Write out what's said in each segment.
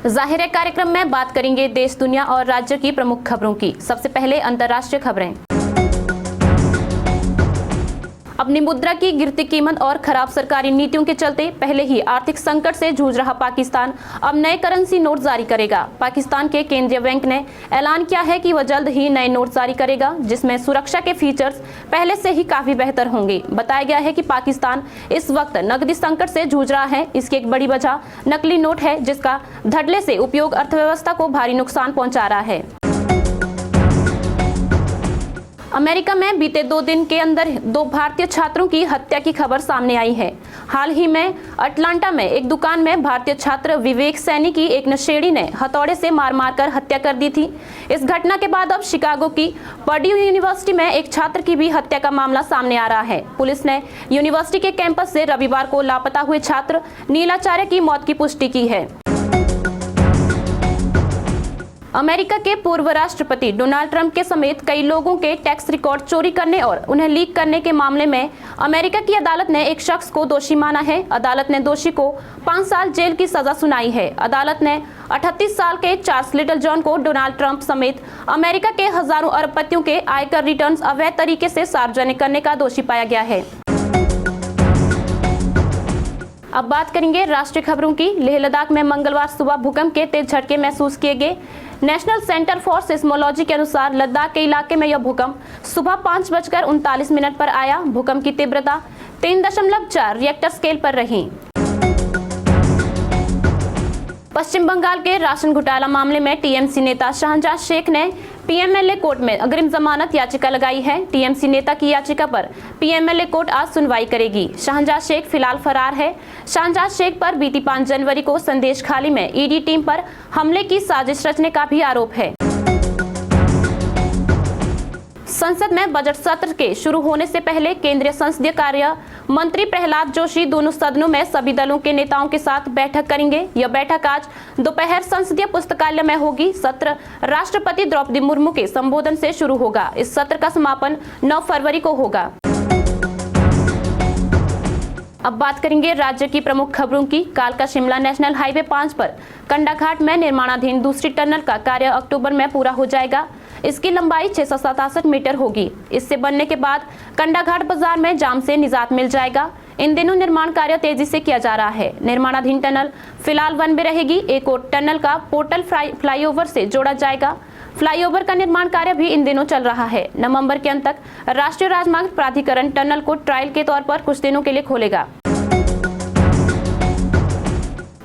जाहिर कार्यक्रम में बात करेंगे देश, दुनिया और राज्य की प्रमुख खबरों की। सबसे पहले अंतर्राष्ट्रीय खबरें। अपनी मुद्रा की गिरती कीमत और खराब सरकारी नीतियों के चलते पहले ही आर्थिक संकट से जूझ रहा पाकिस्तान अब नए करेंसी नोट जारी करेगा। पाकिस्तान के केंद्रीय बैंक ने ऐलान किया है कि वह जल्द ही नए नोट जारी करेगा, जिसमें सुरक्षा के फीचर्स पहले से ही काफी बेहतर होंगे। बताया गया है कि पाकिस्तान इस वक्त नकदी संकट से जूझ रहा है। इसकी एक बड़ी वजह नकली नोट है, जिसका धड़ल्ले से उपयोग अर्थव्यवस्था को भारी नुकसान पहुंचा रहा है। अमेरिका में बीते 2 दिन के अंदर 2 भारतीय छात्रों की हत्या की खबर सामने आई है। हाल ही में अटलांटा में एक दुकान में भारतीय छात्र विवेक सैनी की एक नशेड़ी ने हथौड़े से मार कर हत्या कर दी थी। इस घटना के बाद अब शिकागो की पर्ड्यू यूनिवर्सिटी में एक छात्र की भी हत्या का मामला सामने आ रहा है। पुलिस ने यूनिवर्सिटी के कैंपस से रविवार को लापता हुए छात्र नीलाचार्य की मौत की पुष्टि की है। अमेरिका के पूर्व राष्ट्रपति डोनाल्ड ट्रंप के समेत कई लोगों के टैक्स रिकॉर्ड चोरी करने और उन्हें लीक करने के मामले में अमेरिका की अदालत ने एक शख्स को दोषी माना है। अदालत ने दोषी को 5 साल जेल की सजा सुनाई है। अदालत ने 38 साल के चार्ल्स लिटिल जॉन को डोनाल्ड ट्रंप समेत अमेरिका के हजारों अरबपतियों के आयकर रिटर्न्स अवैध तरीके से सार्वजनिक करने का दोषी पाया गया है। अब बात करेंगे राष्ट्रीय खबरों की। लेह लद्दाख में मंगलवार सुबह भूकंप के तेज झटके महसूस किए गए। नेशनल सेंटर फॉर सिस्मोलॉजी के अनुसार लद्दाख के इलाके में यह भूकंप सुबह 5:39 पर आया। भूकंप की तीव्रता 3.4 रिएक्टर स्केल पर रही। पश्चिम बंगाल के राशन घोटाला मामले में टीएमसी नेता शाहनवाज शेख ने पीएमएलए कोर्ट में अग्रिम जमानत याचिका लगाई है। टीएमसी नेता की याचिका पर पीएमएलए कोर्ट आज सुनवाई करेगी। शाहनवाज शेख फिलहाल फरार है। शाहनवाज शेख पर बीती 5 जनवरी को संदेश खाली में ईडी टीम पर हमले की साजिश रचने का भी आरोप है। संसद में बजट सत्र के शुरू होने से पहले केंद्रीय संसदीय कार्य मंत्री प्रहलाद जोशी दोनों सदनों में सभी दलों के नेताओं के साथ बैठक करेंगे। यह बैठक आज दोपहर संसदीय पुस्तकालय में होगी। सत्र राष्ट्रपति द्रौपदी मुर्मू के संबोधन से शुरू होगा। इस सत्र का समापन 9 फरवरी को होगा। अब बात करेंगे राज्य की प्रमुख खबरों की। कालका शिमला नेशनल हाईवे 5 पर कंडाघाट में निर्माणाधीन दूसरी टनल का कार्य अक्टूबर में पूरा हो जाएगा। इसकी लंबाई 667 मीटर होगी। इससे बनने के बाद कंडाघाट बाजार में जाम से निजात मिल जाएगा। इन दिनों निर्माण कार्य तेजी से किया जा रहा है। निर्माणाधीन टनल फिलहाल वन में रहेगी। एक और टनल का पोर्टल फ्लाईओवर से जोड़ा जाएगा। फ्लाईओवर का निर्माण कार्य भी इन दिनों चल रहा है। नवंबर के अंत तक राष्ट्रीय राजमार्ग प्राधिकरण टनल को ट्रायल के तौर पर कुछ दिनों के लिए खोलेगा।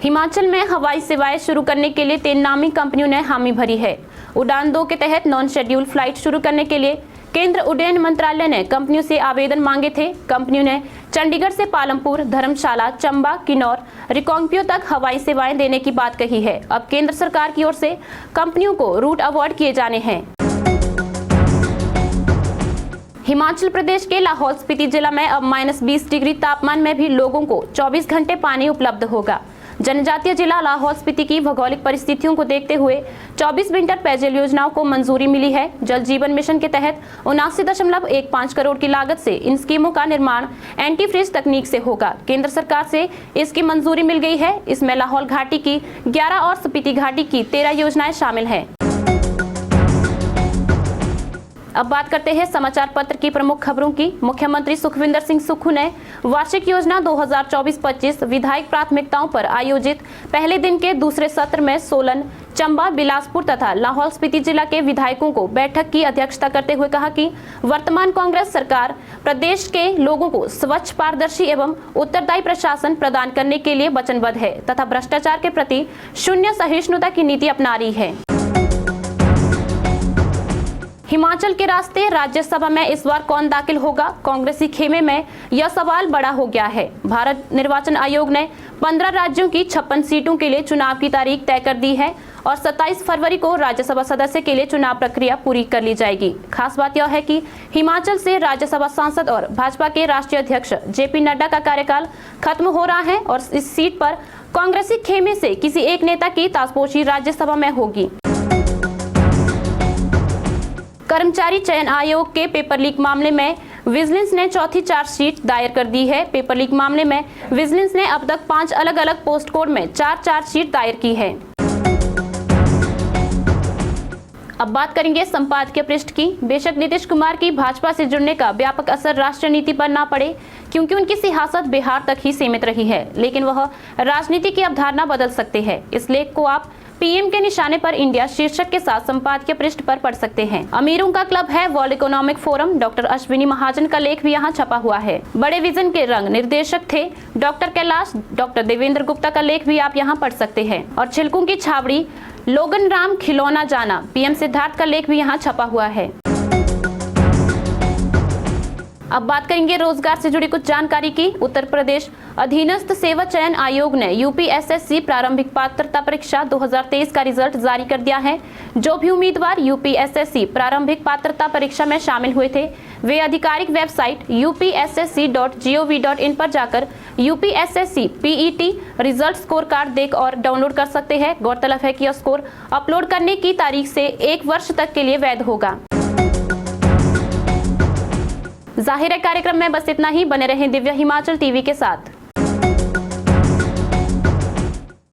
हिमाचल में हवाई सेवाएं शुरू करने के लिए 3 नामी कंपनियों ने हामी भरी है। उड़ान 2 के तहत नॉन शेड्यूल फ्लाइट शुरू करने के लिए केंद्र उड्डयन मंत्रालय ने कंपनियों से आवेदन मांगे थे। कंपनियों ने चंडीगढ़ से पालमपुर, धर्मशाला, चंबा, किन्नौर, रिकांगपिओ तक हवाई सेवाएं देने की बात कही है। अब केंद्र सरकार की ओर से कंपनियों को रूट अवार्ड किए जाने हैं। हिमाचल प्रदेश के लाहौल स्पीति जिला में अब -20 डिग्री तापमान में भी लोगों को 24 घंटे पानी उपलब्ध होगा। जनजातीय जिला लाहौल स्पीति की भौगोलिक परिस्थितियों को देखते हुए 24 विंटर पेयजल योजनाओं को मंजूरी मिली है। जल जीवन मिशन के तहत 79.15 करोड़ की लागत से इन स्कीमों का निर्माण एंटी फ्रीज तकनीक से होगा। केंद्र सरकार से इसकी मंजूरी मिल गई है। इसमें लाहौल घाटी की 11 और स्पीति घाटी की 13 योजनाएं शामिल हैं। अब बात करते हैं समाचार पत्र की प्रमुख खबरों की। मुख्यमंत्री सुखविंदर सिंह सुक्खू ने वार्षिक योजना 2024-25 विधायक प्राथमिकताओं पर आयोजित पहले दिन के दूसरे सत्र में सोलन, चंबा, बिलासपुर तथा लाहौल स्पीति जिला के विधायकों को बैठक की अध्यक्षता करते हुए कहा कि वर्तमान कांग्रेस सरकार प्रदेश के लोगों को स्वच्छ, पारदर्शी एवं उत्तरदायी प्रशासन प्रदान करने के लिए वचनबद्ध है तथा भ्रष्टाचार के प्रति शून्य सहिष्णुता की नीति अपना रही है। हिमाचल के रास्ते राज्यसभा में इस बार कौन दाखिल होगा? कांग्रेसी खेमे में यह सवाल बड़ा हो गया है। भारत निर्वाचन आयोग ने 15 राज्यों की 56 सीटों के लिए चुनाव की तारीख तय कर दी है और 27 फरवरी को राज्यसभा सदस्य के लिए चुनाव प्रक्रिया पूरी कर ली जाएगी। खास बात यह है कि हिमाचल से राज्यसभा सांसद और भाजपा के राष्ट्रीय अध्यक्ष जेपी नड्डा का कार्यकाल खत्म हो रहा है और इस सीट पर कांग्रेसी खेमे से किसी एक नेता की ताजपोशी राज्यसभा में होगी। कर्मचारी चयन आयोग के पेपर लीक मामले में विजिलेंस ने चौथी चार्जशीट दायर कर दी है। पेपर लीक मामले में विजिलेंस ने अब तक 5 अलग अलग पोस्ट कोड में 4 चार्जशीट दायर की है। अब बात करेंगे संपादकीय पृष्ठ की। बेशक नीतीश कुमार की भाजपा से जुड़ने का व्यापक असर राष्ट्रीय नीति पर ना पड़े, क्योंकि उनकी सियासत बिहार तक ही सीमित रही है, लेकिन वह राजनीति की अवधारणा बदल सकते हैं। इस लेख को आप पीएम के निशाने पर इंडिया शीर्षक के साथ संपादकीय पृष्ठ पर पढ़ सकते हैं। अमीरों का क्लब है world economic forum, doctor Ashwini Mahajan का लेख भी यहाँ छपा हुआ है। बड़े विजन के रंग निर्देशक थे डॉक्टर कैलाश, डॉक्टर देवेंद्र गुप्ता का लेख भी आप यहाँ पढ़ सकते हैं। और छिलकों की छावड़ी लोगन राम खिलौना जाना, पीएम सिद्धार्थ का लेख भी यहाँ छपा हुआ है। अब बात करेंगे रोजगार से जुड़ी कुछ जानकारी की। उत्तर प्रदेश अधीनस्थ सेवा चयन आयोग ने यूपीएसएससी प्रारंभिक पात्रता परीक्षा 2023 का रिजल्ट जारी कर दिया है। जो भी उम्मीदवार यूपीएसएससी प्रारंभिक पात्रता परीक्षा में शामिल हुए थे, वे आधिकारिक वेबसाइट upssc.gov.in पर जाकर UPSSC PET result score card देख और डाउनलोड कर सकते हैं। गौरतलब है कि यह स्कोर अपलोड करने की तारीख से 1 वर्ष तक के लिए वैध होगा। जाहिर है कार्यक्रम में बस इतना ही। बने रहें दिव्य हिमाचल टीवी के साथ।